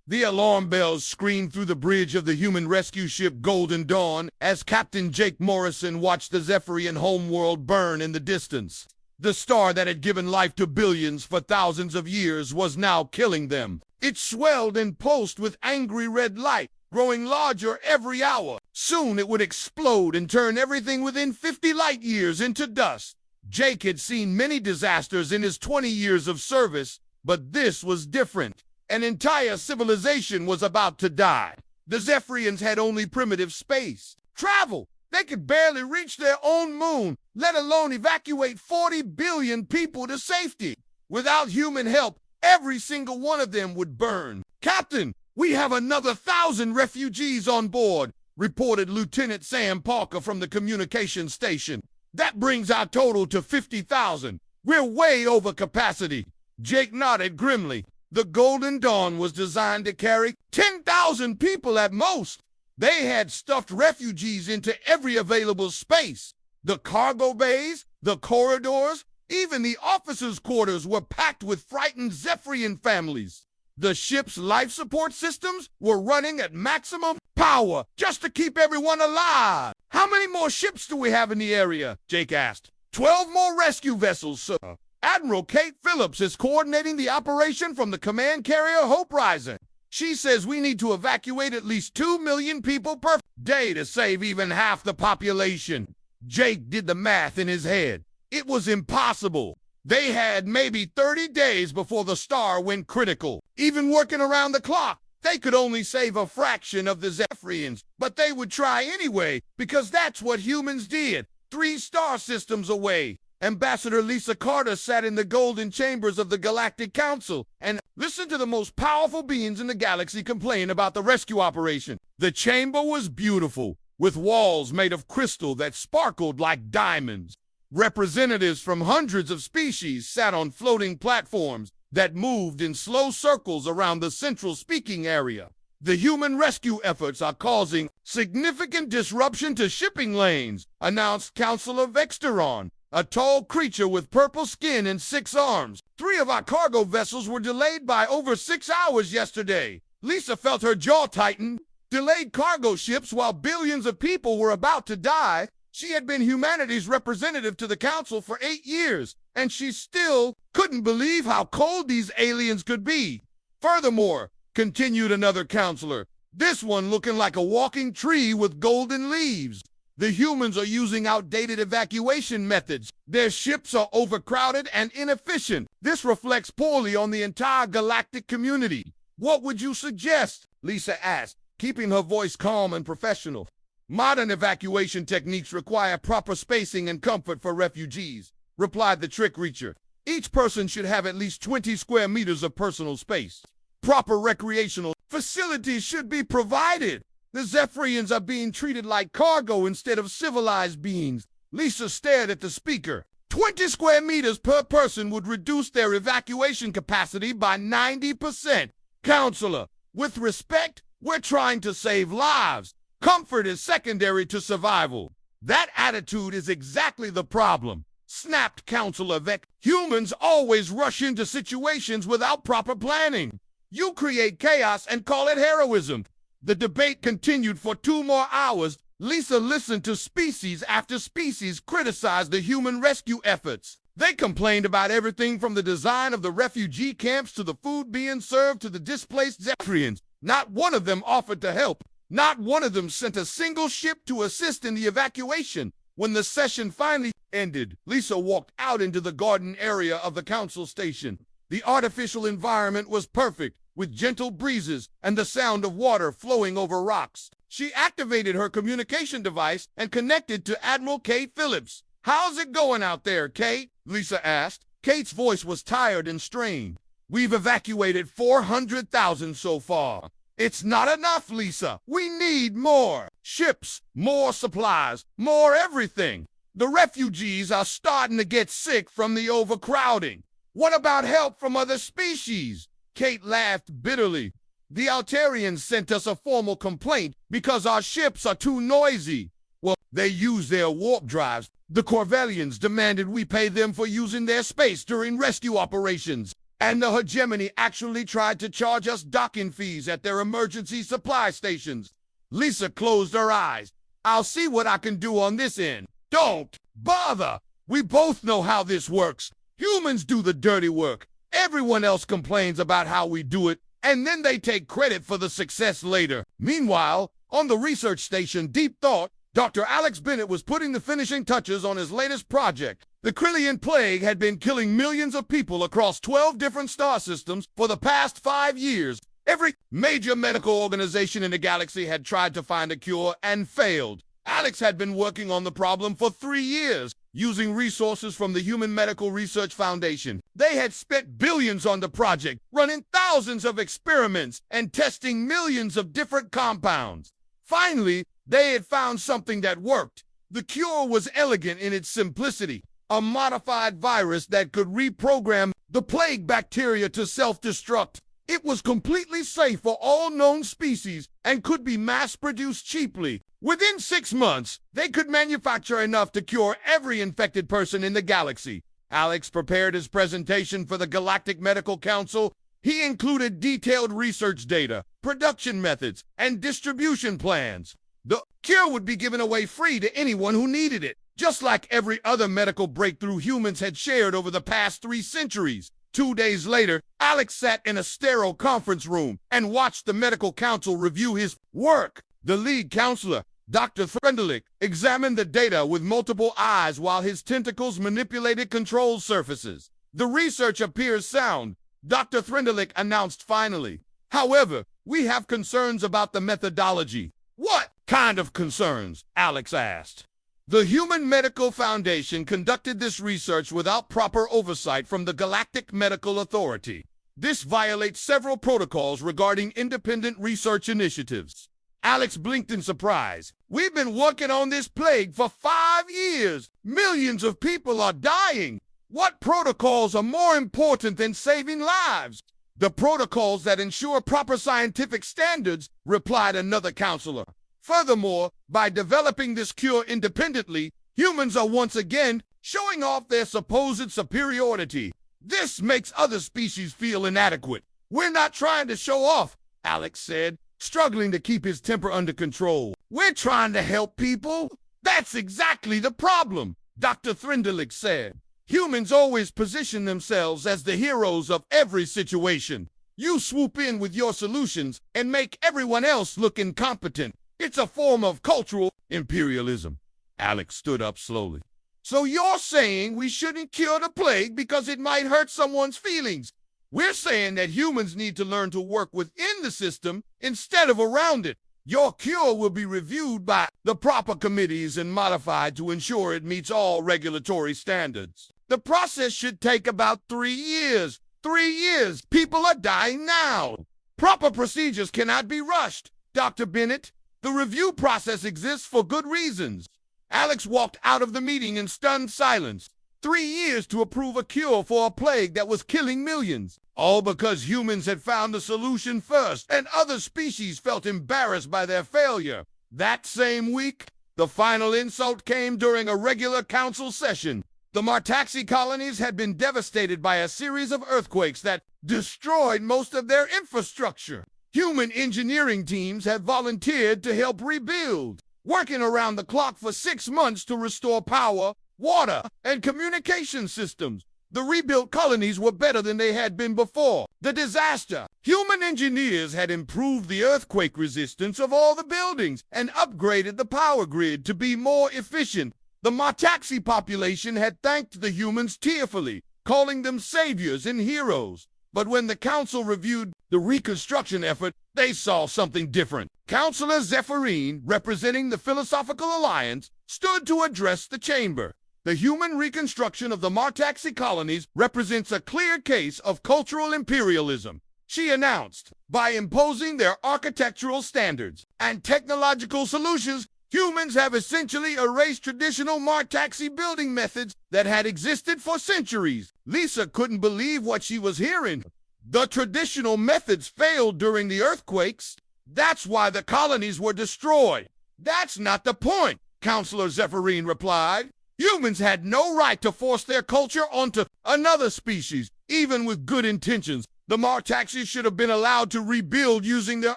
The alarm bells screamed through the bridge of the human rescue ship Golden Dawn as Captain Jake Morrison watched the Zephyrian homeworld burn in the distance. The star that had given life to billions for thousands of years was now killing them. It swelled and pulsed with angry red light, growing larger every hour. Soon it would explode and turn everything within 50 light years into dust. Jake had seen many disasters in his 20 years of service, but this was different. An entire civilization was about to die. The Zephyrians had only primitive space travel. They could barely reach their own moon, let alone evacuate 40 billion people to safety. Without human help, every single one of them would burn. "Captain, we have another 1,000 refugees on board," reported Lieutenant Sam Parker from the communication station. "That brings our total to 50,000. We're way over capacity." Jake nodded grimly. The Golden Dawn was designed to carry 10,000 people at most. They had stuffed refugees into every available space. The cargo bays, the corridors, even the officers' quarters were packed with frightened Zephyrian families. The ship's life support systems were running at maximum power just to keep everyone alive. "How many more ships do we have in the area?" Jake asked. 12 more rescue vessels, sir. Admiral Kate Phillips is coordinating the operation from the command carrier Hope Rising. She says we need to evacuate at least 2 million people per day to save even half the population. Jake did the math in his head. It was impossible. They had maybe 30 days before the star went critical. Even working around the clock, they could only save a fraction of the Zephyrians, but they would try anyway, because that's what humans did. 3 star systems away, Ambassador Lisa Carter sat in the golden chambers of the Galactic Council and listened to the most powerful beings in the galaxy complain about the rescue operation. The chamber was beautiful, with walls made of crystal that sparkled like diamonds. Representatives from hundreds of species sat on floating platforms that moved in slow circles around the central speaking area. "The human rescue efforts are causing significant disruption to shipping lanes," announced Counselor Vexteron, a tall creature with purple skin and 6 arms. "3 of our cargo vessels were delayed by over 6 hours yesterday." Lisa felt her jaw tighten. Delayed cargo ships while billions of people were about to die. She had been humanity's representative to the council for 8 years, and she still couldn't believe how cold these aliens could be. "Furthermore," continued another counselor, "this one looking like a walking tree with golden leaves. The humans are using outdated evacuation methods. Their ships are overcrowded and inefficient. This reflects poorly on the entire galactic community." "What would you suggest?" Lisa asked, keeping her voice calm and professional. "Modern evacuation techniques require proper spacing and comfort for refugees," replied the trick reacher. "Each person should have at least 20 square meters of personal space. Proper recreational facilities should be provided. The Zephyrians are being treated like cargo instead of civilized beings." Lisa stared at the speaker. 20 square meters per person would reduce their evacuation capacity by 90%. "Counselor, with respect, we're trying to save lives. Comfort is secondary to survival." "That attitude is exactly the problem," snapped Counselor Vec. "Humans always rush into situations without proper planning. You create chaos and call it heroism." The debate continued for 2 more hours. Lisa listened to species after species criticize the human rescue efforts. They complained about everything from the design of the refugee camps to the food being served to the displaced Zephyrians. Not one of them offered to help. Not one of them sent a single ship to assist in the evacuation. When the session finally ended, Lisa walked out into the garden area of the council station. The artificial environment was perfect, with gentle breezes and the sound of water flowing over rocks. She activated her communication device and connected to Admiral Kate Phillips. "How's it going out there, Kate?" Lisa asked. Kate's voice was tired and strained. "We've evacuated 400,000 so far." "It's not enough, Lisa. We need more. Ships, more supplies, more everything. The refugees are starting to get sick from the overcrowding. What about help from other species?" Kate laughed bitterly. "The Altarians sent us a formal complaint because our ships are too noisy. Well, they use their warp drives. The Corvellians demanded we pay them for using their space during rescue operations. And the hegemony actually tried to charge us docking fees at their emergency supply stations. Lisa closed her eyes. I'll see what I can do on this end. Don't bother. We both know how this works. Humans do the dirty work. Everyone else complains about how we do it, and then they take credit for the success later. Meanwhile, on the research station Deep Thought, Dr. Alex Bennett was putting the finishing touches on his latest project. The Kryllian Plague had been killing millions of people across 12 different star systems for the past 5 years. Every major medical organization in the galaxy had tried to find a cure and failed. Alex had been working on the problem for 3 years, using resources from the Human Medical Research Foundation. They had spent billions on the project, running thousands of experiments and testing millions of different compounds. Finally, they had found something that worked. The cure was elegant in its simplicity, a modified virus that could reprogram the plague bacteria to self-destruct. It was completely safe for all known species and could be mass-produced cheaply. Within 6 months, they could manufacture enough to cure every infected person in the galaxy. Alex prepared his presentation for the Galactic Medical Council. He included detailed research data, production methods, and distribution plans. The cure would be given away free to anyone who needed it, just like every other medical breakthrough humans had shared over the past 3 centuries. 2 days later, Alex sat in a sterile conference room and watched the medical council review his work. The lead counselor, Dr. Threndelich, examined the data with multiple eyes while his tentacles manipulated control surfaces. The research appears sound, Dr. Threndelich announced finally. However, we have concerns about the methodology. What kind of concerns? Alex asked. The Human Medical Foundation conducted this research without proper oversight from the Galactic Medical Authority. This violates several protocols regarding independent research initiatives. Alex blinked in surprise. We've been working on this plague for 5 years. Millions of people are dying. What protocols are more important than saving lives? The protocols that ensure proper scientific standards, replied another counselor. Furthermore, by developing this cure independently, humans are once again showing off their supposed superiority. This makes other species feel inadequate. We're not trying to show off, Alex said, struggling to keep his temper under control. We're trying to help people. That's exactly the problem, Dr. Threndelich said. Humans always position themselves as the heroes of every situation. You swoop in with your solutions and make everyone else look incompetent. It's a form of cultural imperialism. Alex stood up slowly. So you're saying we shouldn't cure the plague because it might hurt someone's feelings? We're saying that humans need to learn to work within the system instead of around it. Your cure will be reviewed by the proper committees and modified to ensure it meets all regulatory standards. The process should take about 3 years. 3 years. People are dying now. Proper procedures cannot be rushed, Dr. Bennett. The review process exists for good reasons. Alex walked out of the meeting in stunned silence. 3 years to approve a cure for a plague that was killing millions. All because humans had found the solution first, and other species felt embarrassed by their failure. That same week, the final insult came during a regular council session. The Martaxi colonies had been devastated by a series of earthquakes that destroyed most of their infrastructure. Human engineering teams had volunteered to help rebuild, working around the clock for 6 months to restore power, water, and communication systems. The rebuilt colonies were better than they had been before. The disaster. Human engineers had improved the earthquake resistance of all the buildings and upgraded the power grid to be more efficient. The Martaxi population had thanked the humans tearfully, calling them saviors and heroes. But when the council reviewed the reconstruction effort, they saw something different. Councillor Zephyrin, representing the Philosophical Alliance, stood to address the chamber. The human reconstruction of the Martaxi colonies represents a clear case of cultural imperialism, she announced. By imposing their architectural standards and technological solutions, humans have essentially erased traditional Martaxi building methods that had existed for centuries. Lisa couldn't believe what she was hearing. The traditional methods failed during the earthquakes. That's why the colonies were destroyed. That's not the point, Councillor Zephyrin replied. Humans had no right to force their culture onto another species. Even with good intentions, the Martaxis should have been allowed to rebuild using their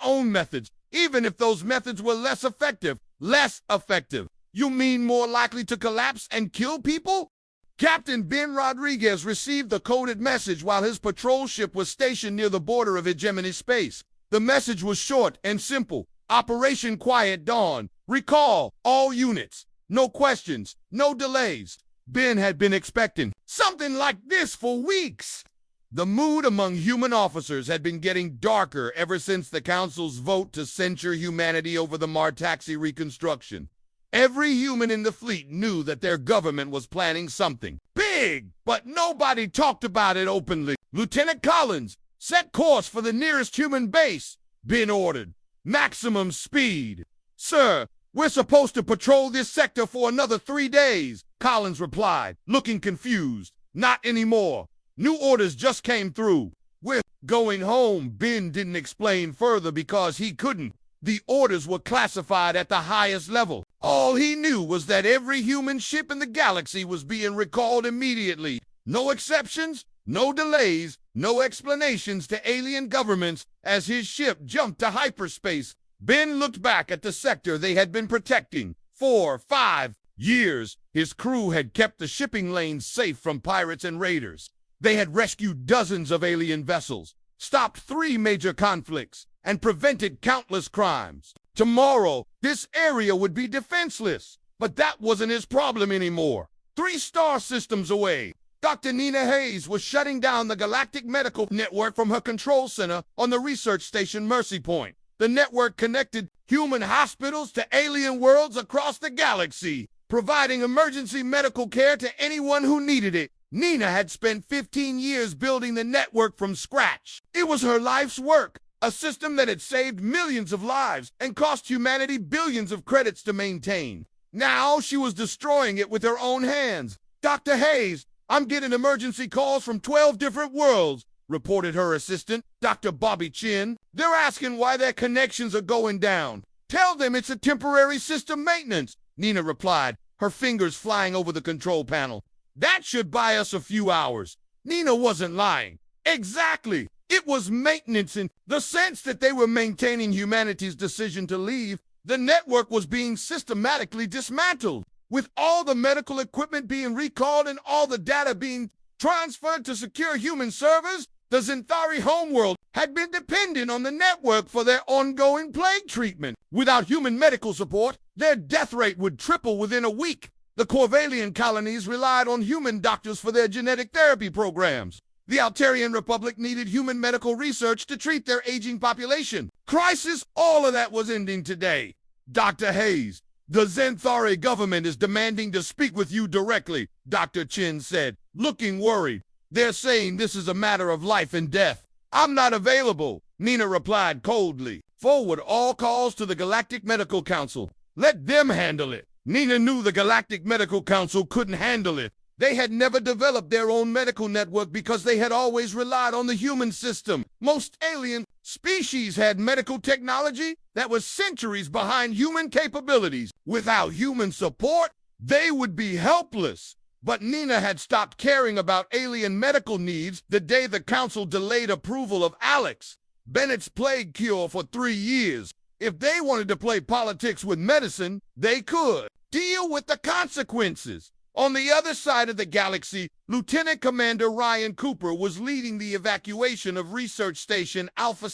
own methods, even if those methods were less effective. Less effective? You mean more likely to collapse and kill people? Captain Ben Rodriguez received the coded message while his patrol ship was stationed near the border of hegemony space. The message was short and simple. Operation Quiet Dawn. Recall all units. No questions, no delays. Ben had been expecting something like this for weeks. The mood among human officers had been getting darker ever since the Council's vote to censure humanity over the Martaxi reconstruction. Every human in the fleet knew that their government was planning something big, but nobody talked about it openly. Lieutenant Collins, set course for the nearest human base, Ben ordered. Maximum speed. Sir, we're supposed to patrol this sector for another 3 days, Collins replied, looking confused. Not anymore. New orders just came through. We're going home. Ben didn't explain further because he couldn't. The orders were classified at the highest level. All he knew was that every human ship in the galaxy was being recalled immediately. No exceptions, no delays, no explanations to alien governments as his ship jumped to hyperspace. Ben looked back at the sector they had been protecting. 4, 5 years, his crew had kept the shipping lanes safe from pirates and raiders. They had rescued dozens of alien vessels, stopped 3 major conflicts, and prevented countless crimes. Tomorrow, this area would be defenseless. But that wasn't his problem anymore. 3 star systems away, Dr. Nina Hayes was shutting down the Galactic Medical Network from her control center on the research station Mercy Point. The network connected human hospitals to alien worlds across the galaxy, providing emergency medical care to anyone who needed it. Nina had spent 15 years building the network from scratch. It was her life's work, a system that had saved millions of lives and cost humanity billions of credits to maintain. Now she was destroying it with her own hands. Dr. Hayes, I'm getting emergency calls from 12 different worlds, reported her assistant, Dr. Bobby Chin. They're asking why their connections are going down. Tell them it's a temporary system maintenance, Nina replied, her fingers flying over the control panel. That should buy us a few hours. Nina wasn't lying. Exactly. It was maintenance in the sense that they were maintaining humanity's decision to leave. The network was being systematically dismantled, with all the medical equipment being recalled and all the data being transferred to secure human servers. The Zenthari homeworld had been dependent on the network for their ongoing plague treatment. Without human medical support, their death rate would triple within a week. The Corvalian colonies relied on human doctors for their genetic therapy programs. The Altarian Republic needed human medical research to treat their aging population. Crisis, all of that was ending today. Dr. Hayes, the Zenthari government is demanding to speak with you directly, Dr. Chin said, looking worried. They're saying this is a matter of life and death. I'm not available, Nina replied coldly. Forward all calls to the Galactic Medical Council. Let them handle it. Nina knew the Galactic Medical Council couldn't handle it. They had never developed their own medical network because they had always relied on the human system. Most alien species had medical technology that was centuries behind human capabilities. Without human support, they would be helpless. But Nina had stopped caring about alien medical needs the day the council delayed approval of Alex, Bennett's plague cure, for 3 years. If they wanted to play politics with medicine, they could. Deal with the consequences. On the other side of the galaxy, Lieutenant Commander Ryan Cooper was leading the evacuation of Research Station Alpha,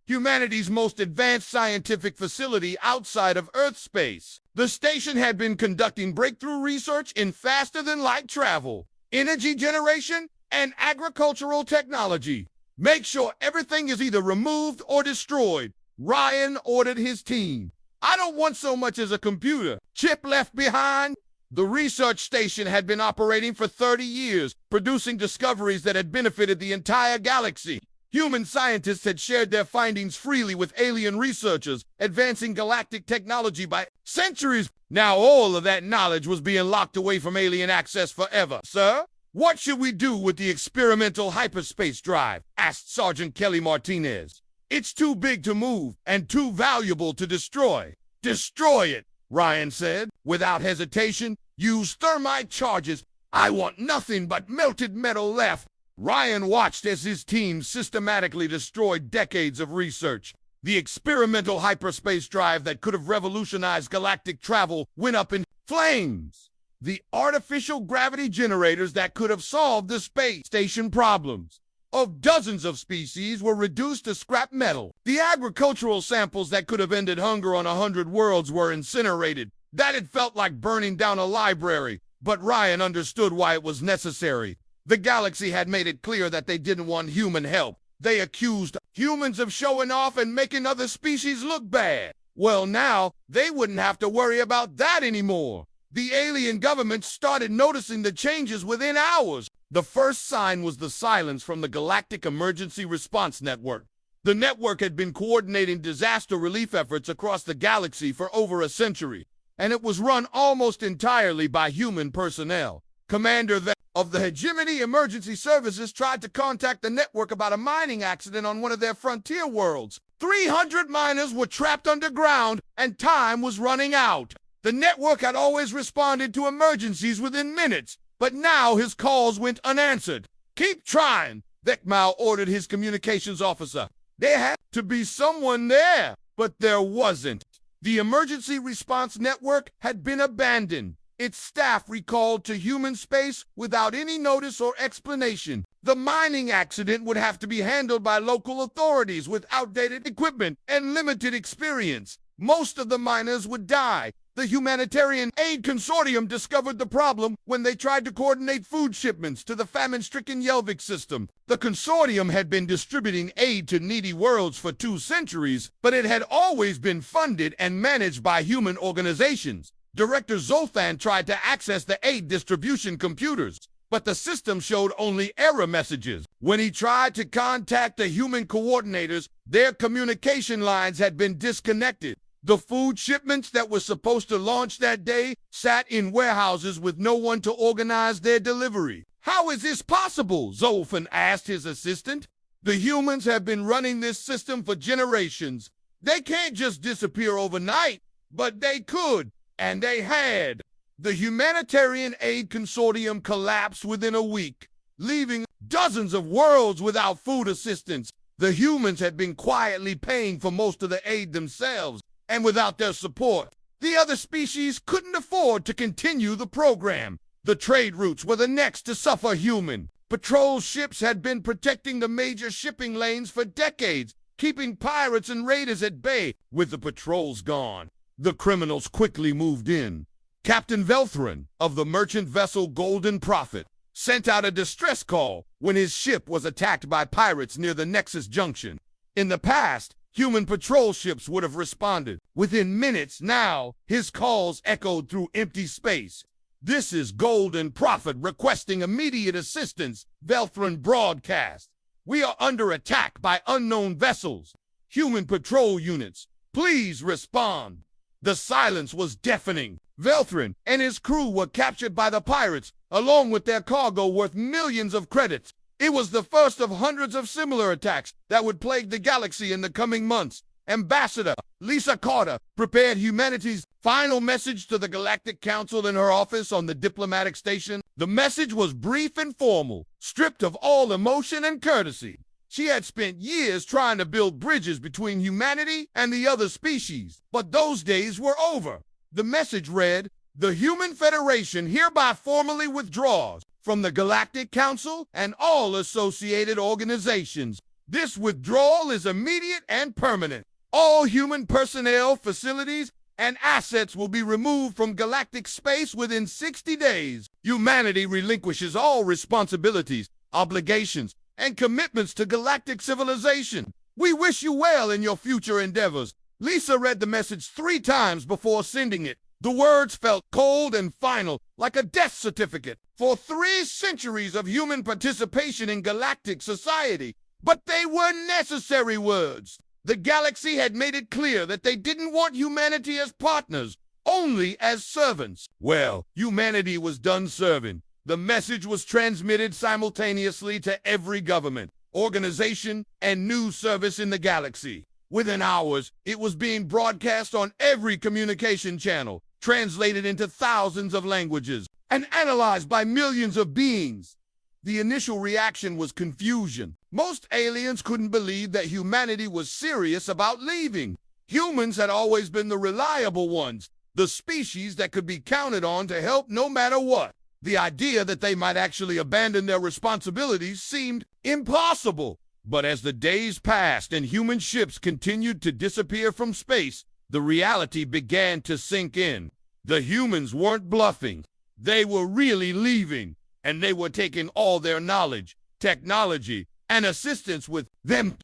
humanity's most advanced scientific facility outside of Earth space. The station had been conducting breakthrough research in faster-than-light travel, energy generation, and agricultural technology. Make sure everything is either removed or destroyed, Ryan ordered his team. I don't want so much as a computer chip left behind. The research station had been operating for 30 years, producing discoveries that had benefited the entire galaxy. Human scientists had shared their findings freely with alien researchers, advancing galactic technology by centuries. Now all of that knowledge was being locked away from alien access forever. Sir, what should we do with the experimental hyperspace drive? Asked Sergeant Kelly Martinez. It's too big to move and too valuable to destroy. Destroy it, Ryan said, without hesitation. Use thermite charges. I want nothing but melted metal left. Ryan watched as his team systematically destroyed decades of research. The experimental hyperspace drive that could have revolutionized galactic travel went up in flames. The artificial gravity generators that could have solved the space station problems of dozens of species were reduced to scrap metal. The agricultural samples that could have ended hunger on 100 worlds were incinerated. That had felt like burning down a library, but Ryan understood why it was necessary. The galaxy had made it clear that they didn't want human help. They accused humans of showing off and making other species look bad. Well, now, they wouldn't have to worry about that anymore. The alien government started noticing the changes within hours. The first sign was the silence from the Galactic Emergency Response Network. The network had been coordinating disaster relief efforts across the galaxy for over a century, and it was run almost entirely by human personnel. Commander of the Hegemony Emergency Services tried to contact the network about a mining accident on one of their frontier worlds. 300 miners were trapped underground, and time was running out. The network had always responded to emergencies within minutes, but now his calls went unanswered. "Keep trying," Vecmau ordered his communications officer. There had to be someone there, but there wasn't. The emergency response network had been abandoned. Its staff recalled to human space without any notice or explanation. The mining accident would have to be handled by local authorities with outdated equipment and limited experience. Most of the miners would die. The Humanitarian Aid Consortium discovered the problem when they tried to coordinate food shipments to the famine-stricken Yelvik system. The consortium had been distributing aid to needy worlds for 2 centuries, but it had always been funded and managed by human organizations. Director Zolthan tried to access the aid distribution computers, but the system showed only error messages. When he tried to contact the human coordinators, their communication lines had been disconnected. The food shipments that were supposed to launch that day sat in warehouses with no one to organize their delivery. "How is this possible?" Zolfan asked his assistant. "The humans have been running this system for generations. They can't just disappear overnight, but they could, and they had." The Humanitarian Aid Consortium collapsed within a week, leaving dozens of worlds without food assistance. The humans had been quietly paying for most of the aid themselves, and without their support, the other species couldn't afford to continue the program. The trade routes were the next to suffer. Human patrol ships had been protecting the major shipping lanes for decades, keeping pirates and raiders at bay. With the patrols gone, the criminals quickly moved in. Captain Velthrin of the merchant vessel Golden Prophet sent out a distress call when his ship was attacked by pirates near the Nexus Junction. In the past, human patrol ships would have responded within minutes. Now, his calls echoed through empty space. "This is Golden Prophet requesting immediate assistance," Velthrin broadcast. "We are under attack by unknown vessels. Human patrol units, please respond." The silence was deafening. Velthrin and his crew were captured by the pirates, along with their cargo worth millions of credits. It was the first of hundreds of similar attacks that would plague the galaxy in the coming months. Ambassador Lisa Carter prepared humanity's final message to the Galactic Council in her office on the diplomatic station. The message was brief and formal, stripped of all emotion and courtesy. She had spent years trying to build bridges between humanity and the other species, but those days were over. The message read, "The Human Federation hereby formally withdraws from the Galactic Council and all associated organizations. This withdrawal is immediate and permanent. All human personnel, facilities, and assets will be removed from galactic space within 60 days. Humanity relinquishes all responsibilities, obligations, and commitments to galactic civilization. We wish you well in your future endeavors." Lisa read the message 3 times before sending it. The words felt cold and final, like a death certificate for 3 centuries of human participation in galactic society. But they were necessary words. The galaxy had made it clear that they didn't want humanity as partners, only as servants. Well, humanity was done serving. The message was transmitted simultaneously to every government, organization, and news service in the galaxy. Within hours, it was being broadcast on every communication channel, translated into thousands of languages, and analyzed by millions of beings. The initial reaction was confusion. Most aliens couldn't believe that humanity was serious about leaving. Humans had always been the reliable ones, the species that could be counted on to help no matter what. The idea that they might actually abandon their responsibilities seemed impossible. But as the days passed and human ships continued to disappear from space, the reality began to sink in. The humans weren't bluffing. They were really leaving, and they were taking all their knowledge, technology, and assistance with them.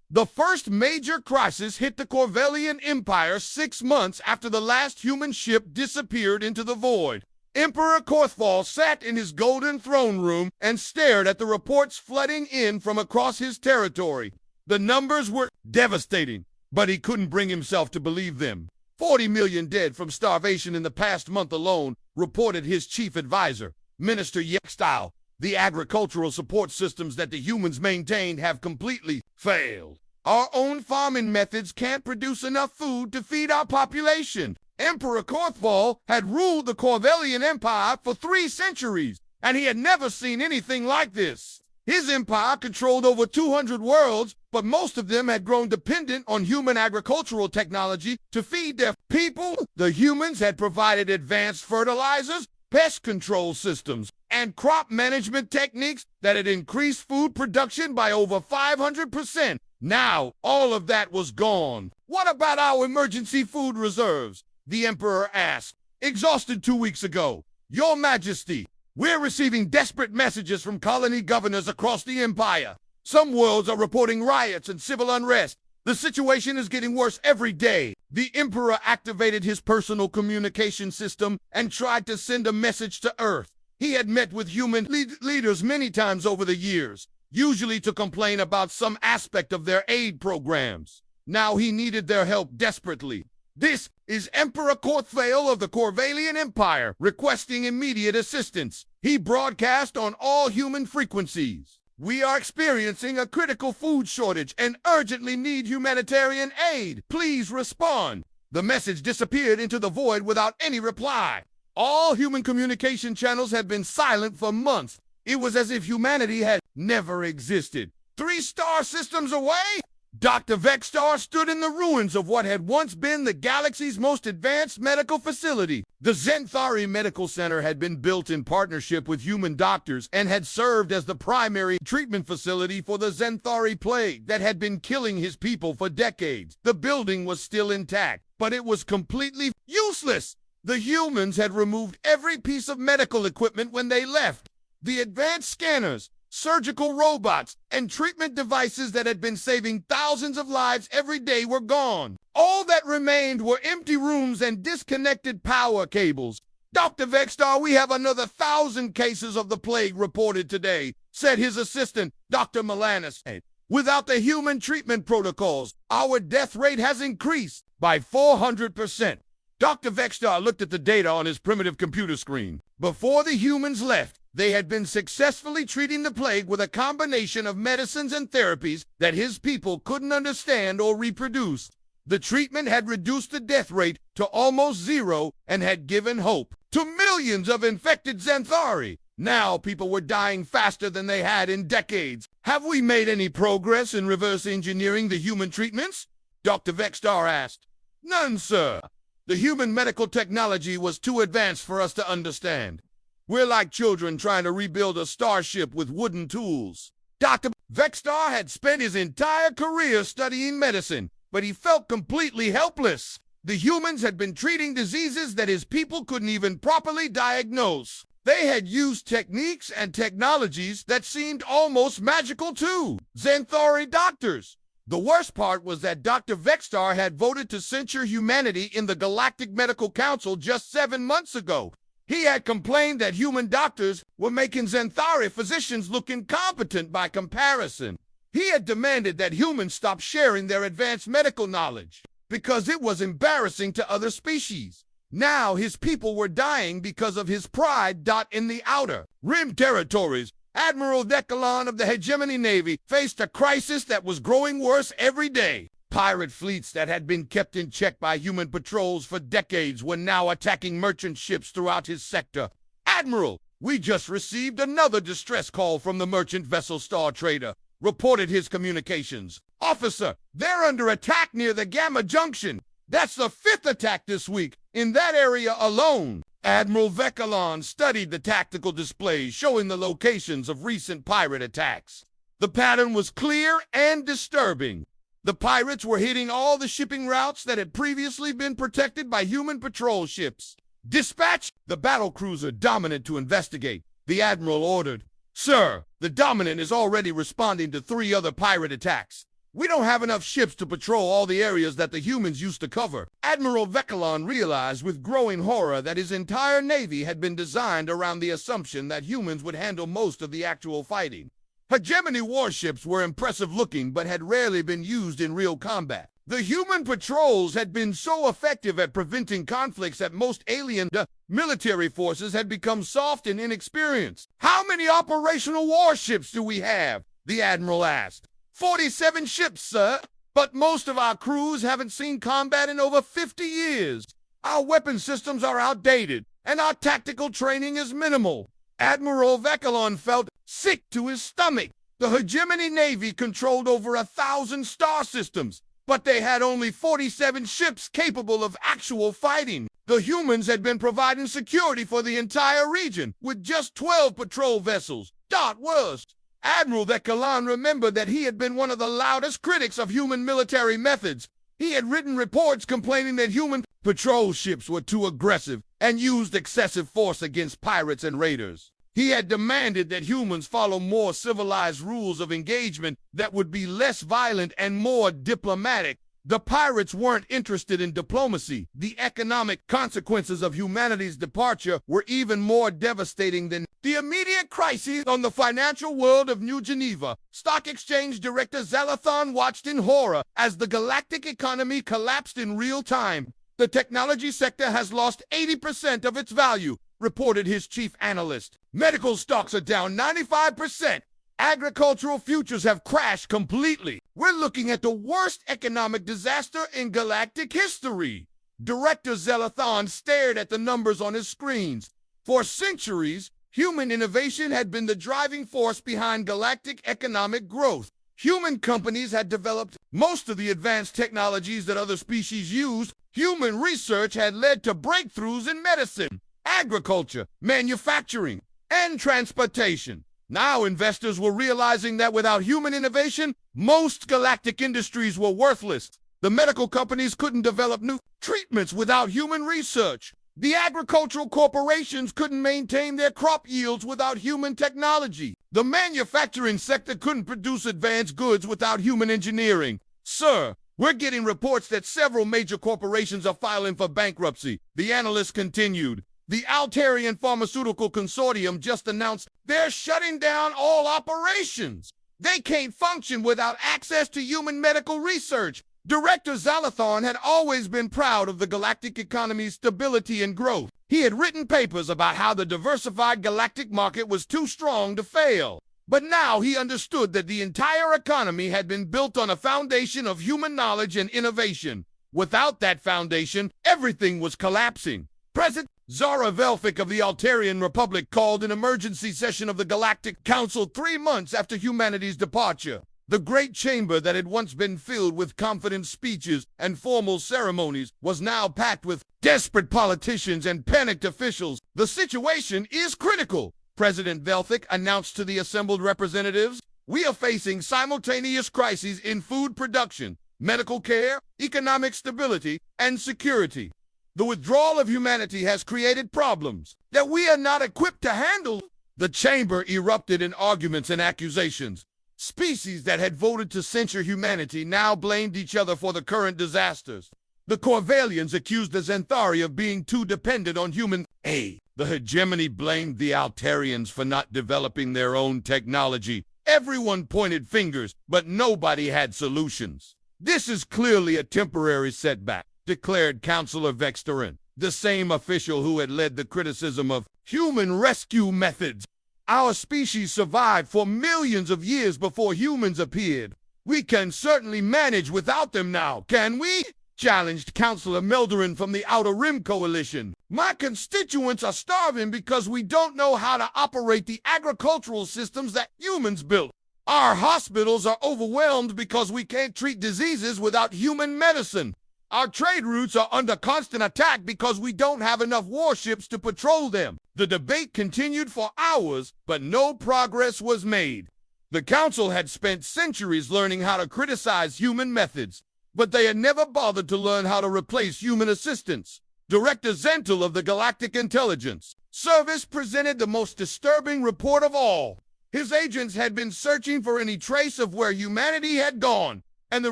The first major crisis hit the Corvellian Empire 6 months after the last human ship disappeared into the void. Emperor Korthval sat in his golden throne room and stared at the reports flooding in from across his territory. The numbers were devastating, but he couldn't bring himself to believe them. 40 million dead from starvation in the past month alone, reported his chief advisor, Minister Yextile. The agricultural support systems that the humans maintained have completely failed. Our own farming methods can't produce enough food to feed our population. Emperor Korthval had ruled the Corvellian Empire for 3 centuries, and he had never seen anything like this. His empire controlled over 200 worlds, but most of them had grown dependent on human agricultural technology to feed their people. The humans had provided advanced fertilizers, pest control systems, and crop management techniques that had increased food production by over 500%. Now, all of that was gone. What about our emergency food reserves? The Emperor asked, exhausted 2 weeks ago. Your Majesty, we're receiving desperate messages from colony governors across the Empire. Some worlds are reporting riots and civil unrest. The situation is getting worse every day. The Emperor activated his personal communication system and tried to send a message to Earth. He had met with human leaders many times over the years, usually to complain about some aspect of their aid programs. Now he needed their help desperately. This is Emperor Korthval of the Corvellian Empire requesting immediate assistance. He broadcast on all human frequencies. We are experiencing a critical food shortage and urgently need humanitarian aid. Please respond. The message disappeared into the void without any reply. All human communication channels had been silent for months. It was as if humanity had never existed. 3 star systems away? Dr. Vexstar stood in the ruins of what had once been the galaxy's most advanced medical facility. The Zenthari Medical Center had been built in partnership with human doctors and had served as the primary treatment facility for the Zenthari plague that had been killing his people for decades. The building was still intact, but it was completely useless. The humans had removed every piece of medical equipment when they left. The advanced scanners, surgical robots, and treatment devices that had been saving thousands of lives every day were gone. All that remained were empty rooms and disconnected power cables. Dr. Vexstar, we have another 1,000 cases of the plague reported today, said his assistant, Dr. Milanis. Without the human treatment protocols, our death rate has increased by 400%. Dr. Vexstar looked at the data on his primitive computer screen. Before the humans left, they had been successfully treating the plague with a combination of medicines and therapies that his people couldn't understand or reproduce. The treatment had reduced the death rate to almost 0 and had given hope to millions of infected Zenthari. Now people were dying faster than they had in decades. Have we made any progress in reverse engineering the human treatments? Dr. Vexstar asked. None, sir. The human medical technology was too advanced for us to understand. We're like children trying to rebuild a starship with wooden tools. Dr. Vexstar had spent his entire career studying medicine, but he felt completely helpless. The humans had been treating diseases that his people couldn't even properly diagnose. They had used techniques and technologies that seemed almost magical too. Zenthari doctors. The worst part was that Dr. Vexstar had voted to censure humanity in the Galactic Medical Council just 7 months ago. He had complained that human doctors were making Zenthari physicians look incompetent by comparison. He had demanded that humans stop sharing their advanced medical knowledge because it was embarrassing to other species. Now his people were dying because of his pride. In the outer rim territories, Admiral Decalon of the Hegemony Navy faced a crisis that was growing worse every day. Pirate fleets that had been kept in check by human patrols for decades were now attacking merchant ships throughout his sector. Admiral, We just received another distress call from the merchant vessel Star Trader. Reported his communications. Officer, they're under attack near the Gamma Junction. That's the 5th attack this week, in that area alone. Admiral Vecalon studied the tactical displays showing the locations of recent pirate attacks. The pattern was clear and disturbing. The pirates were hitting all the shipping routes that had previously been protected by human patrol ships. Dispatch the battlecruiser Dominant to investigate, the Admiral ordered. Sir, the Dominant is already responding to 3 other pirate attacks. We don't have enough ships to patrol all the areas that the humans used to cover. Admiral Vecalon realized with growing horror that his entire navy had been designed around the assumption that humans would handle most of the actual fighting. Hegemony warships were impressive looking but had rarely been used in real combat. The human patrols had been so effective at preventing conflicts that most alien military forces had become soft and inexperienced. How many operational warships do we have? The Admiral asked. 47 ships, sir, but most of our crews haven't seen combat in over 50 years. Our weapon systems are outdated, and our tactical training is minimal. Admiral Vecalon felt sick to his stomach. The Hegemony Navy controlled over 1,000 star systems, but they had only 47 ships capable of actual fighting. The humans had been providing security for the entire region, with just 12 patrol vessels. Worst. Admiral Vecalon remembered that he had been one of the loudest critics of human military methods. He had written reports complaining that human patrol ships were too aggressive and used excessive force against pirates and raiders. He had demanded that humans follow more civilized rules of engagement that would be less violent and more diplomatic. The pirates weren't interested in diplomacy. The economic consequences of humanity's departure were even more devastating than the immediate crises on the financial world of New Geneva. Stock Exchange Director Zalathon watched in horror as the galactic economy collapsed in real time. The technology sector has lost 80% of its value, reported his chief analyst. Medical stocks are down 95%. Agricultural futures have crashed completely. We're looking at the worst economic disaster in galactic history. Director Zelathon stared at the numbers on his screens. For centuries, human innovation had been the driving force behind galactic economic growth. Human companies had developed most of the advanced technologies that other species used. Human research had led to breakthroughs in medicine, agriculture, manufacturing, and transportation. Now investors were realizing that without human innovation, most galactic industries were worthless. The medical companies couldn't develop new treatments without human research. The agricultural corporations couldn't maintain their crop yields without human technology. The manufacturing sector couldn't produce advanced goods without human engineering. Sir, we're getting reports that several major corporations are filing for bankruptcy. The analyst continued. The Altarian Pharmaceutical Consortium just announced they're shutting down all operations. They can't function without access to human medical research. Director Zalathon had always been proud of the galactic economy's stability and growth. He had written papers about how the diversified galactic market was too strong to fail. But now he understood that the entire economy had been built on a foundation of human knowledge and innovation. Without that foundation, everything was collapsing. President Zara Velfic of the Altarian Republic called an emergency session of the Galactic Council 3 months after humanity's departure. The great chamber that had once been filled with confident speeches and formal ceremonies was now packed with desperate politicians and panicked officials. The situation is critical, President Velfic announced to the assembled representatives. We are facing simultaneous crises in food production, medical care, economic stability, and security. The withdrawal of humanity has created problems that we are not equipped to handle. The chamber erupted in arguments and accusations. Species that had voted to censure humanity now blamed each other for the current disasters. The Corvallians accused the Xanthari of being too dependent on human aid. The hegemony blamed the Altarians for not developing their own technology. Everyone pointed fingers, but nobody had solutions. This is clearly a temporary setback, declared Councillor Vexterin, the same official who had led the criticism of human rescue methods. Our species survived for millions of years before humans appeared. We can certainly manage without them now, can we? challenged Councillor Meldorin from the Outer Rim Coalition. My constituents are starving because we don't know how to operate the agricultural systems that humans built. Our hospitals are overwhelmed because we can't treat diseases without human medicine. Our trade routes are under constant attack because we don't have enough warships to patrol them. The debate continued for hours, but no progress was made. The council had spent centuries learning how to criticize human methods, but they had never bothered to learn how to replace human assistance. Director Zentel of the Galactic Intelligence Service presented the most disturbing report of all. His agents had been searching for any trace of where humanity had gone, and the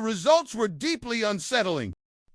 results were deeply unsettling.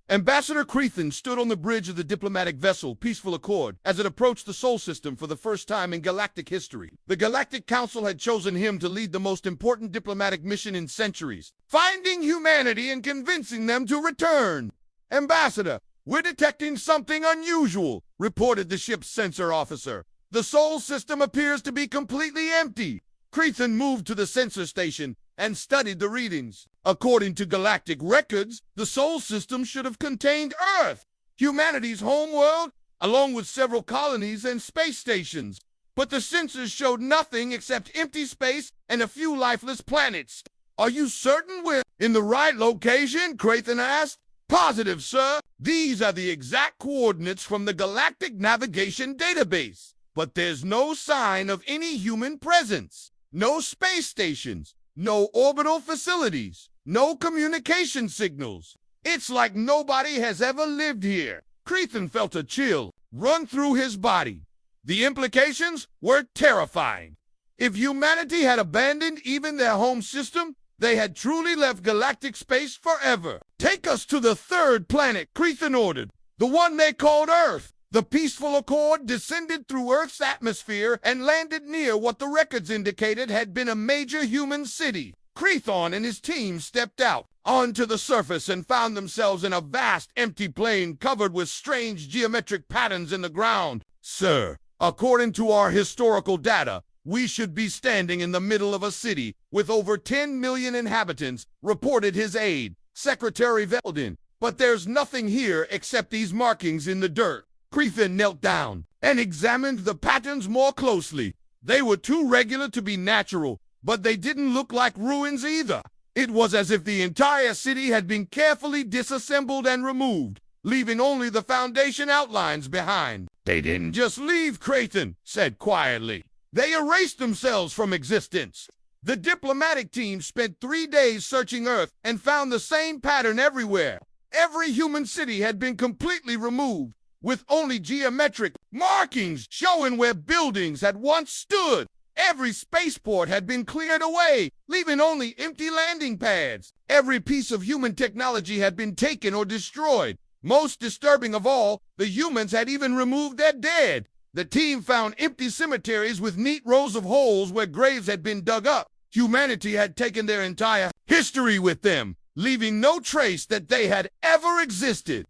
Ambassador Creathen stood on the bridge of the diplomatic vessel Peaceful Accord as it approached the Sol System for the first time in galactic history. The Galactic Council had chosen him to lead the most important diplomatic mission in centuries, finding humanity and convincing them to return. Ambassador, we're detecting something unusual, reported the ship's sensor officer. The Sol System appears to be completely empty. Creathen moved to the sensor station and studied the readings. According to galactic records, the Sol System should have contained Earth, humanity's home world, along with several colonies and space stations. But the sensors showed nothing except empty space and a few lifeless planets. Are you certain we're in the right location? Creathen asked. Positive, sir. These are the exact coordinates from the Galactic Navigation Database. But there's no sign of any human presence. No space stations. No orbital facilities. No communication signals. It's like nobody has ever lived here. Creathen felt a chill run through his body. The implications were terrifying. If humanity had abandoned even their home system, they had truly left galactic space forever. Take us to the third planet, Creathen ordered. The one they called Earth. The Peaceful Accord descended through Earth's atmosphere and landed near what the records indicated had been a major human city. Creathen and his team stepped out onto the surface and found themselves in a vast empty plain covered with strange geometric patterns in the ground. Sir, according to our historical data, we should be standing in the middle of a city with over 10 million inhabitants, reported his aide, Secretary Veldin. But there's nothing here except these markings in the dirt. Creathen knelt down and examined the patterns more closely. They were too regular to be natural, but they didn't look like ruins either. It was as if the entire city had been carefully disassembled and removed, leaving only the foundation outlines behind. They didn't just leave, Creathen said quietly. They erased themselves from existence. The diplomatic team spent 3 days searching Earth and found the same pattern everywhere. Every human city had been completely removed, with only geometric markings showing where buildings had once stood. Every spaceport had been cleared away, leaving only empty landing pads. Every piece of human technology had been taken or destroyed. Most disturbing of all, the humans had even removed their dead. The team found empty cemeteries with neat rows of holes where graves had been dug up. Humanity had taken their entire history with them, leaving no trace that they had ever existed.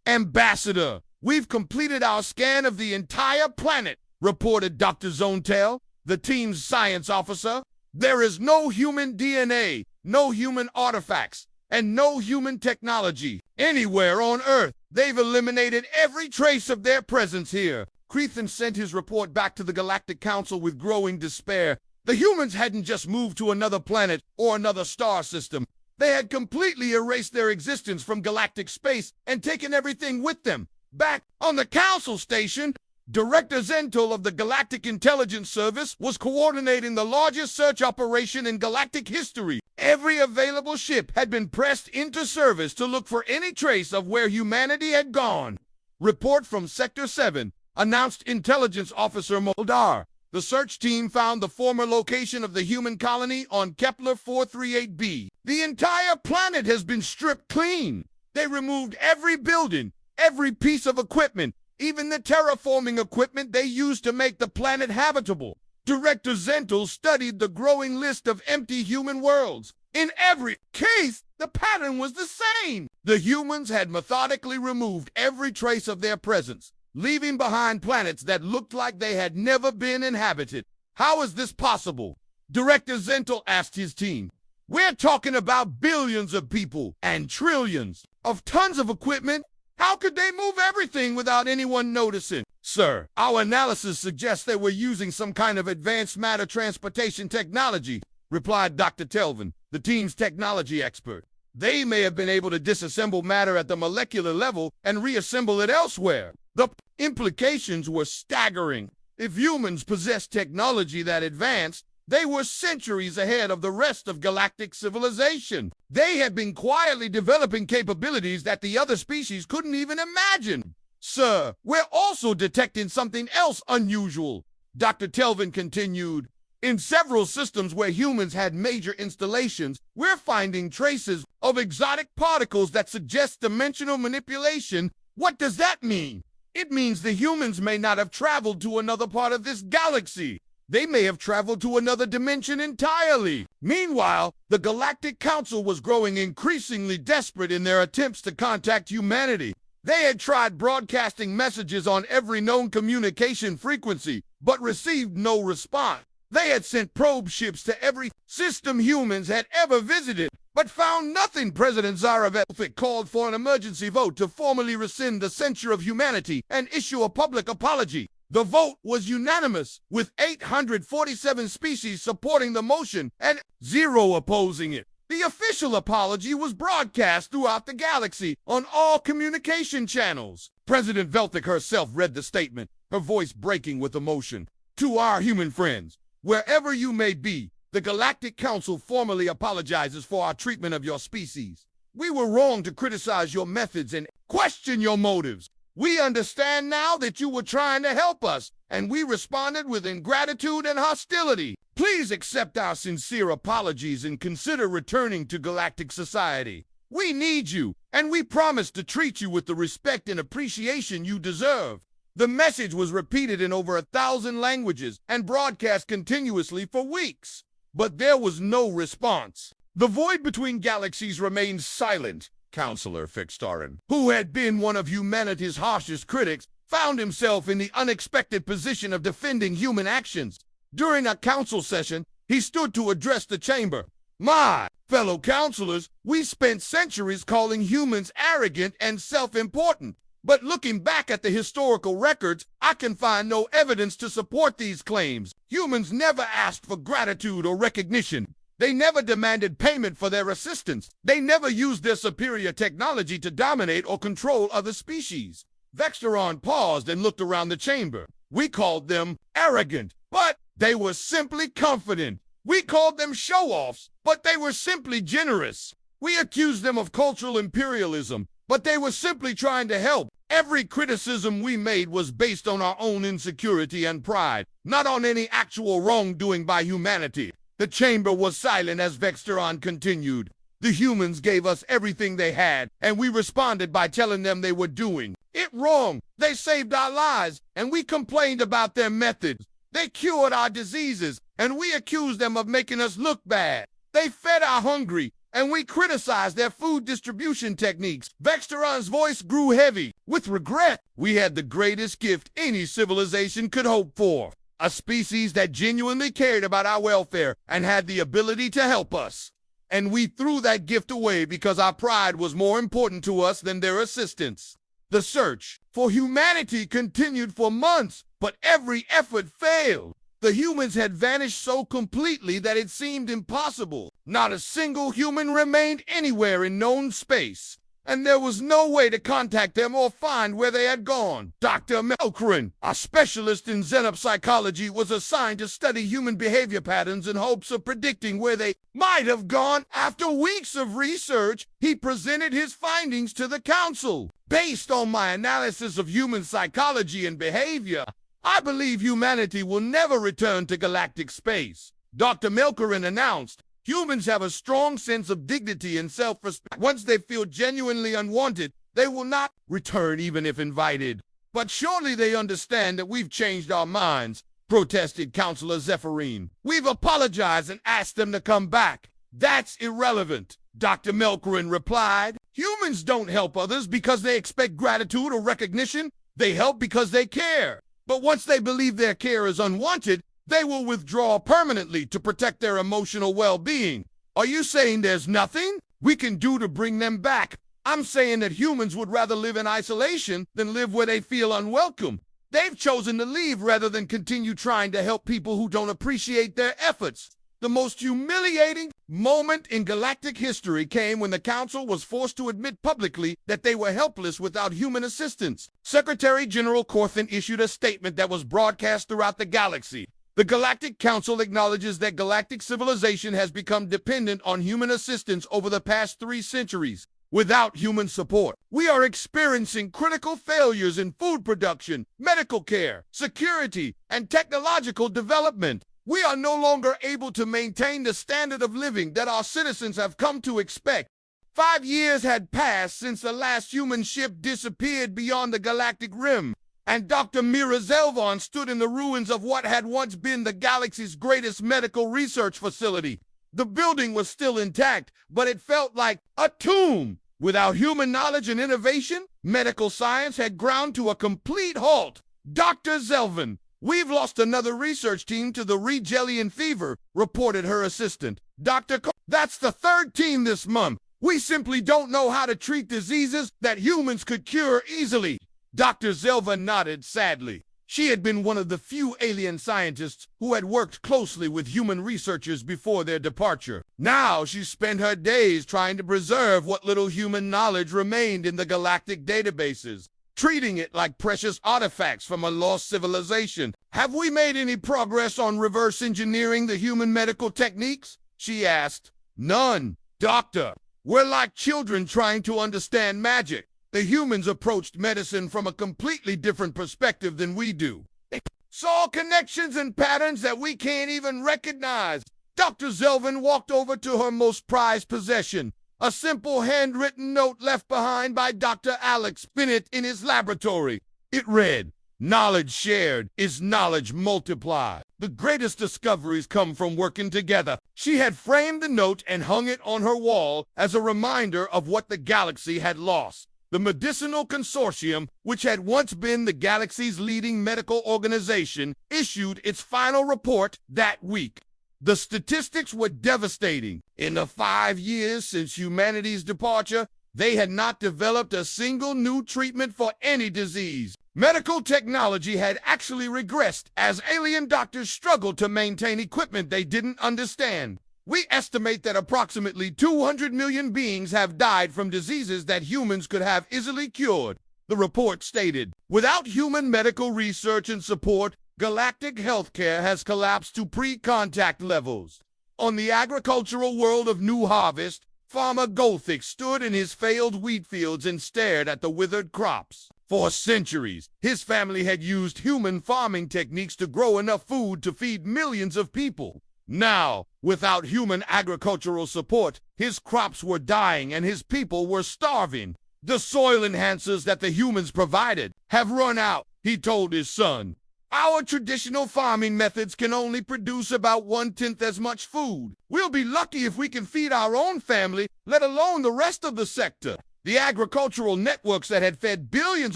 Ambassador, we've completed our scan of the entire planet, reported Dr. Zontel, the team's science officer. There is no human DNA, no human artifacts, and no human technology anywhere on Earth. They've eliminated every trace of their presence here. Creathen sent his report back to the Galactic Council with growing despair. The humans hadn't just moved to another planet or another star system. They had completely erased their existence from galactic space and taken everything with them. Back on the Council Station, Director Zentel of the Galactic Intelligence Service was coordinating the largest search operation in galactic history. Every available ship had been pressed into service to look for any trace of where humanity had gone. Report from Sector 7, announced Intelligence Officer Moldar. The search team found the former location of the human colony on Kepler 438b. The entire planet has been stripped clean. They removed every building, every piece of equipment, even the terraforming equipment they used to make the planet habitable. Director Zentel studied the growing list of empty human worlds. In every case, the pattern was the same. The humans had methodically removed every trace of their presence, leaving behind planets that looked like they had never been inhabited. How is this possible? Director Zentel asked his team. We're talking about billions of people and trillions of tons of equipment. How could they move everything without anyone noticing? Sir, our analysis suggests they were using some kind of advanced matter transportation technology, replied Dr. Telvin, the team's technology expert. They may have been able to disassemble matter at the molecular level and reassemble it elsewhere. The implications were staggering. If humans possessed technology that advanced, they were centuries ahead of the rest of galactic civilization. They had been quietly developing capabilities that the other species couldn't even imagine. Sir, we're also detecting something else unusual, Dr. Telvin continued. In several systems where humans had major installations, we're finding traces of exotic particles that suggest dimensional manipulation. What does that mean? It means the humans may not have traveled to another part of this galaxy. They may have traveled to another dimension entirely. Meanwhile, the Galactic Council was growing increasingly desperate in their attempts to contact humanity. They had tried broadcasting messages on every known communication frequency, but received no response. They had sent probe ships to every system humans had ever visited, but found nothing. President Zarevic called for an emergency vote to formally rescind the censure of humanity and issue a public apology. The vote was unanimous, with 847 species supporting the motion and 0 opposing it. The official apology was broadcast throughout the galaxy on all communication channels. President Velthic herself read the statement, her voice breaking with emotion. To our human friends, wherever you may be, the Galactic Council formally apologizes for our treatment of your species. We were wrong to criticize your methods and question your motives. We understand now that you were trying to help us, and we responded with ingratitude and hostility. Please accept our sincere apologies and consider returning to galactic society. We need you, and we promise to treat you with the respect and appreciation you deserve. The message was repeated in over 1,000 languages and broadcast continuously for weeks. But there was no response. The void between galaxies remained silent. Counselor Fixtarin, who had been one of humanity's harshest critics, found himself in the unexpected position of defending human actions. During a council session, he stood to address the chamber. My fellow counselors, we spent centuries calling humans arrogant and self-important. But looking back at the historical records, I can find no evidence to support these claims. Humans never asked for gratitude or recognition. They never demanded payment for their assistance. They never used their superior technology to dominate or control other species. Vexteron paused and looked around the chamber. We called them arrogant, but they were simply confident. We called them show-offs, but they were simply generous. We accused them of cultural imperialism, but they were simply trying to help. Every criticism we made was based on our own insecurity and pride, not on any actual wrongdoing by humanity. The chamber was silent as Vexteron continued. The humans gave us everything they had, and we responded by telling them they were doing it wrong. They saved our lives, and we complained about their methods. They cured our diseases, and we accused them of making us look bad. They fed our hungry, and we criticized their food distribution techniques. Vexteron's voice grew heavy. With regret, we had the greatest gift any civilization could hope for. A species that genuinely cared about our welfare and had the ability to help us. And we threw that gift away because our pride was more important to us than their assistance. The search for humanity continued for months, but every effort failed. The humans had vanished so completely that it seemed impossible. Not a single human remained anywhere in known space, and there was no way to contact them or find where they had gone. Dr. Melkrin, a specialist in xenopsychology, was assigned to study human behavior patterns in hopes of predicting where they might have gone. After weeks of research, he presented his findings to the council. Based on my analysis of human psychology and behavior, I believe humanity will never return to galactic space. Dr. Melkrin announced, humans have a strong sense of dignity and self-respect. Once they feel genuinely unwanted, they will not return even if invited. But surely they understand that we've changed our minds, protested Counselor Zephyrine. We've apologized and asked them to come back. That's irrelevant, Dr. Melkrin replied. Humans don't help others because they expect gratitude or recognition. They help because they care. But once they believe their care is unwanted, they will withdraw permanently to protect their emotional well-being. Are you saying there's nothing we can do to bring them back? I'm saying that humans would rather live in isolation than live where they feel unwelcome. They've chosen to leave rather than continue trying to help people who don't appreciate their efforts. The most humiliating moment in galactic history came when the Council was forced to admit publicly that they were helpless without human assistance. Secretary General Corthan issued a statement that was broadcast throughout the galaxy. The Galactic Council acknowledges that galactic civilization has become dependent on human assistance over the past 3 centuries. Without human support, we are experiencing critical failures in food production, medical care, security, and technological development. We are no longer able to maintain the standard of living that our citizens have come to expect. 5 years had passed since the last human ship disappeared beyond the galactic rim, and Dr. Mira Zelvon stood in the ruins of what had once been the galaxy's greatest medical research facility. The building was still intact, but it felt like a tomb. Without human knowledge and innovation, medical science had ground to a complete halt. Dr. Zelvon, we've lost another research team to the Regellian fever, reported her assistant. That's the 3rd team this month. We simply don't know how to treat diseases that humans could cure easily. Dr. Zelvon nodded sadly. She had been one of the few alien scientists who had worked closely with human researchers before their departure. Now she spent her days trying to preserve what little human knowledge remained in the galactic databases, treating it like precious artifacts from a lost civilization. Have we made any progress on reverse engineering the human medical techniques? She asked. None, Doctor. We're like children trying to understand magic. The humans approached medicine from a completely different perspective than we do. They saw connections and patterns that we can't even recognize. Dr. Zelvon walked over to her most prized possession, a simple handwritten note left behind by Dr. Alex Bennett in his laboratory. It read, "Knowledge shared is knowledge multiplied. The greatest discoveries come from working together." She had framed the note and hung it on her wall as a reminder of what the galaxy had lost. The Medicinal Consortium, which had once been the galaxy's leading medical organization, issued its final report that week. The statistics were devastating. In the 5 years since humanity's departure, they had not developed a single new treatment for any disease. Medical technology had actually regressed as alien doctors struggled to maintain equipment they didn't understand. We estimate that approximately 200 million beings have died from diseases that humans could have easily cured, the report stated. Without human medical research and support, galactic healthcare has collapsed to pre-contact levels. On the agricultural world of New Harvest, Farmer Golthick stood in his failed wheat fields and stared at the withered crops. For centuries, his family had used human farming techniques to grow enough food to feed millions of people. Now, without human agricultural support, his crops were dying and his people were starving. The soil enhancers that the humans provided have run out, he told his son. Our traditional farming methods can only produce about 1/10 as much food. We'll be lucky if we can feed our own family, let alone the rest of the sector. The agricultural networks that had fed billions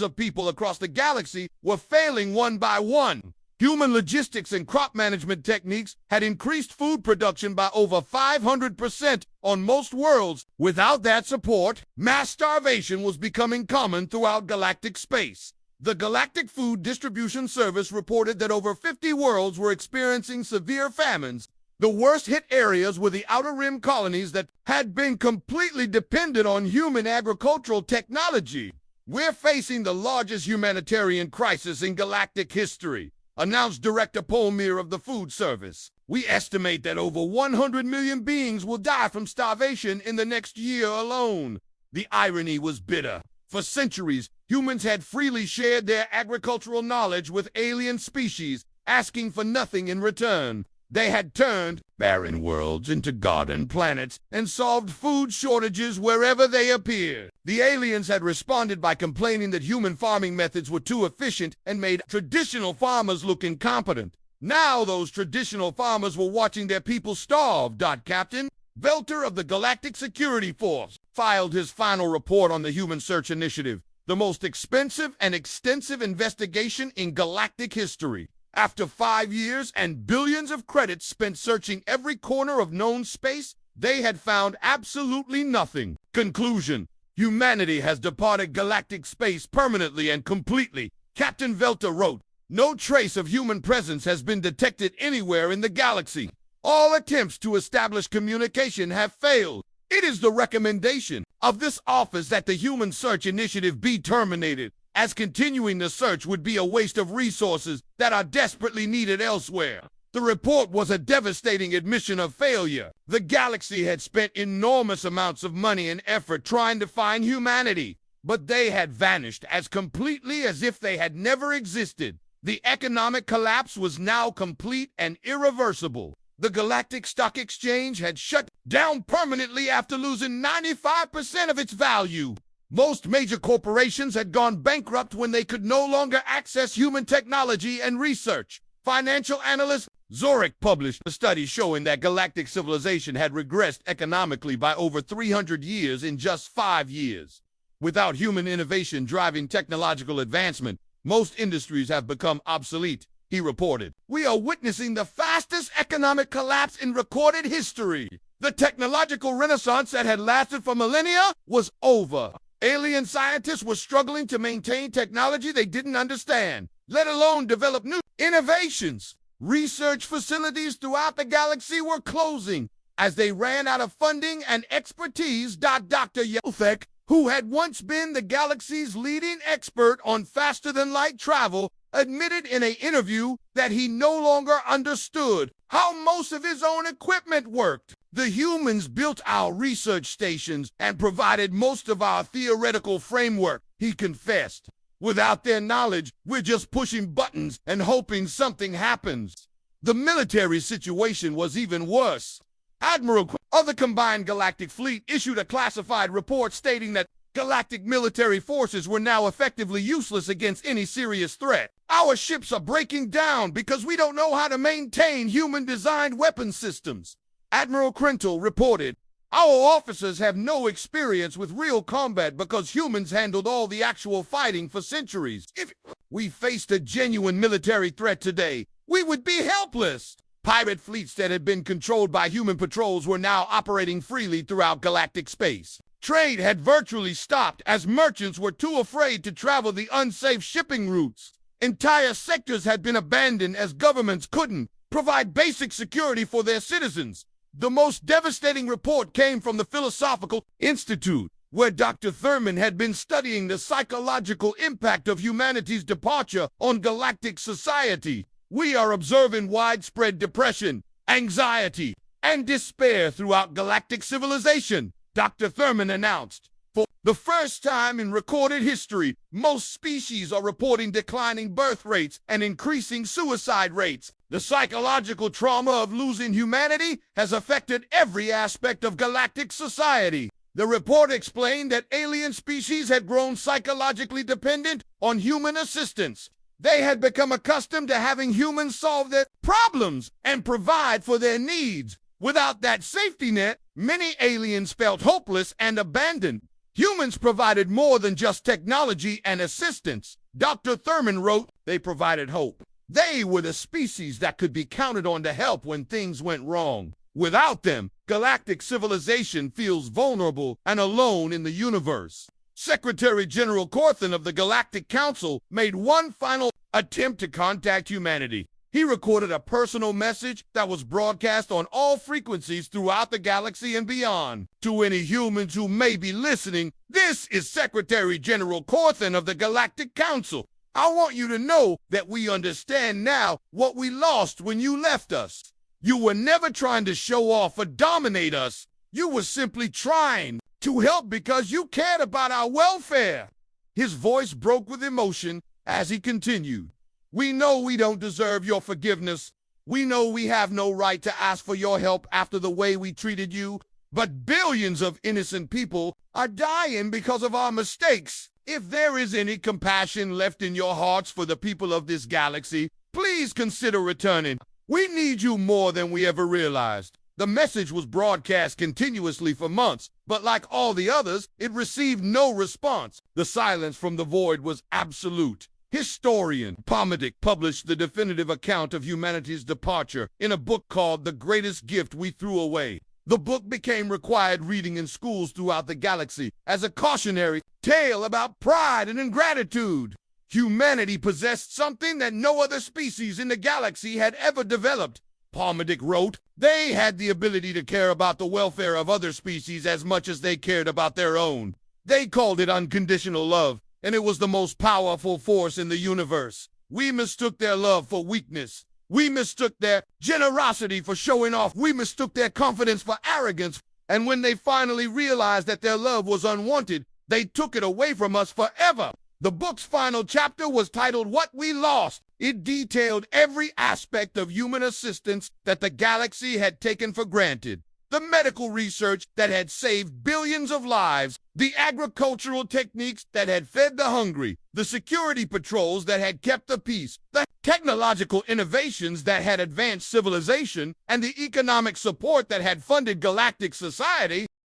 of people across the galaxy were failing one by one. Human logistics and crop management techniques had increased food production by over 500% on most worlds. Without that support, mass starvation was becoming common throughout galactic space. The Galactic Food Distribution Service reported that over 50 worlds were experiencing severe famines. The worst hit areas were the Outer Rim colonies that had been completely dependent on human agricultural technology. We're facing the largest humanitarian crisis in galactic history, announced Director Polmir of the Food Service. We estimate that over 100 million beings will die from starvation in the next year alone. The irony was bitter. For centuries, humans had freely shared their agricultural knowledge with alien species, asking for nothing in return. They had turned barren worlds into garden planets and solved food shortages wherever they appeared. The aliens had responded by complaining that human farming methods were too efficient and made traditional farmers look incompetent. Now those traditional farmers were watching their people starve. Captain Velter of the Galactic Security Force filed his final report on the Human Search Initiative, the most expensive and extensive investigation in galactic history. After 5 years and billions of credits spent searching every corner of known space, they had found absolutely nothing. Conclusion: Humanity has departed galactic space permanently and completely. Captain Velta wrote, no trace of human presence has been detected anywhere in the galaxy. All attempts to establish communication have failed. It is the recommendation of this office that the Human Search Initiative be terminated, as continuing the search would be a waste of resources that are desperately needed elsewhere. The report was a devastating admission of failure. The galaxy had spent enormous amounts of money and effort trying to find humanity, but they had vanished as completely as if they had never existed. The economic collapse was now complete and irreversible. The Galactic Stock Exchange had shut down permanently after losing 95% of its value. Most major corporations had gone bankrupt when they could no longer access human technology and research. Financial analyst Zorik published a study showing that galactic civilization had regressed economically by over 300 years in just 5 years. Without human innovation driving technological advancement, most industries have become obsolete, he reported. We are witnessing the fastest economic collapse in recorded history. The technological renaissance that had lasted for millennia was over. Alien scientists were struggling to maintain technology they didn't understand, let alone develop new innovations. Research facilities throughout the galaxy were closing as they ran out of funding and expertise. Dr. Yelthek, who had once been the galaxy's leading expert on faster-than-light travel, admitted in an interview that he no longer understood how most of his own equipment worked. The humans built our research stations and provided most of our theoretical framework, he confessed. Without their knowledge, we're just pushing buttons and hoping something happens. The military situation was even worse. Admiral of the Combined Galactic Fleet issued a classified report stating that galactic military forces were now effectively useless against any serious threat. Our ships are breaking down because we don't know how to maintain human-designed weapon systems. Admiral Krentel reported, our officers have no experience with real combat because humans handled all the actual fighting for centuries. If we faced a genuine military threat today, we would be helpless. Pirate fleets that had been controlled by human patrols were now operating freely throughout galactic space. Trade had virtually stopped as merchants were too afraid to travel the unsafe shipping routes. Entire sectors had been abandoned as governments couldn't provide basic security for their citizens. The most devastating report came from the Philosophical Institute, where Dr. Thurman had been studying the psychological impact of humanity's departure on galactic society. We are observing widespread depression, anxiety, and despair throughout galactic civilization, Dr. Thurman announced. For the first time in recorded history, most species are reporting declining birth rates and increasing suicide rates. The psychological trauma of losing humanity has affected every aspect of galactic society. The report explained that alien species had grown psychologically dependent on human assistance. They had become accustomed to having humans solve their problems and provide for their needs. Without that safety net, many aliens felt hopeless and abandoned. Humans provided more than just technology and assistance. Dr. Thurman wrote, they provided hope. They were the species that could be counted on to help when things went wrong. Without them, galactic civilization feels vulnerable and alone in the universe. Secretary General Corthan of the Galactic Council made one final attempt to contact humanity. He recorded a personal message that was broadcast on all frequencies throughout the galaxy and beyond. To any humans who may be listening, this is Secretary General Corthan of the Galactic Council. I want you to know that we understand now what we lost when you left us. You were never trying to show off or dominate us. You were simply trying to help because you cared about our welfare. His voice broke with emotion as he continued. We know we don't deserve your forgiveness. We know we have no right to ask for your help after the way we treated you. But billions of innocent people are dying because of our mistakes. If there is any compassion left in your hearts for the people of this galaxy, please consider returning. We need you more than we ever realized. The message was broadcast continuously for months, but like all the others, it received no response. The silence from the void was absolute. Historian Pomedik published the definitive account of humanity's departure in a book called The Greatest Gift We Threw Away. The book became required reading in schools throughout the galaxy as a cautionary tale about pride and ingratitude. Humanity possessed something that no other species in the galaxy had ever developed. Parmenick wrote, they had the ability to care about the welfare of other species as much as they cared about their own. They called it unconditional love, and it was the most powerful force in the universe. We mistook their love for weakness. We mistook their generosity for showing off. We mistook their confidence for arrogance. And when they finally realized that their love was unwanted, they took it away from us forever. The book's final chapter was titled What We Lost. It detailed every aspect of human assistance that the galaxy had taken for granted. The medical research that had saved billions of lives, the agricultural techniques that had fed the hungry, the security patrols that had kept the peace, the technological innovations that had advanced civilization, and the economic support that had funded galactic society.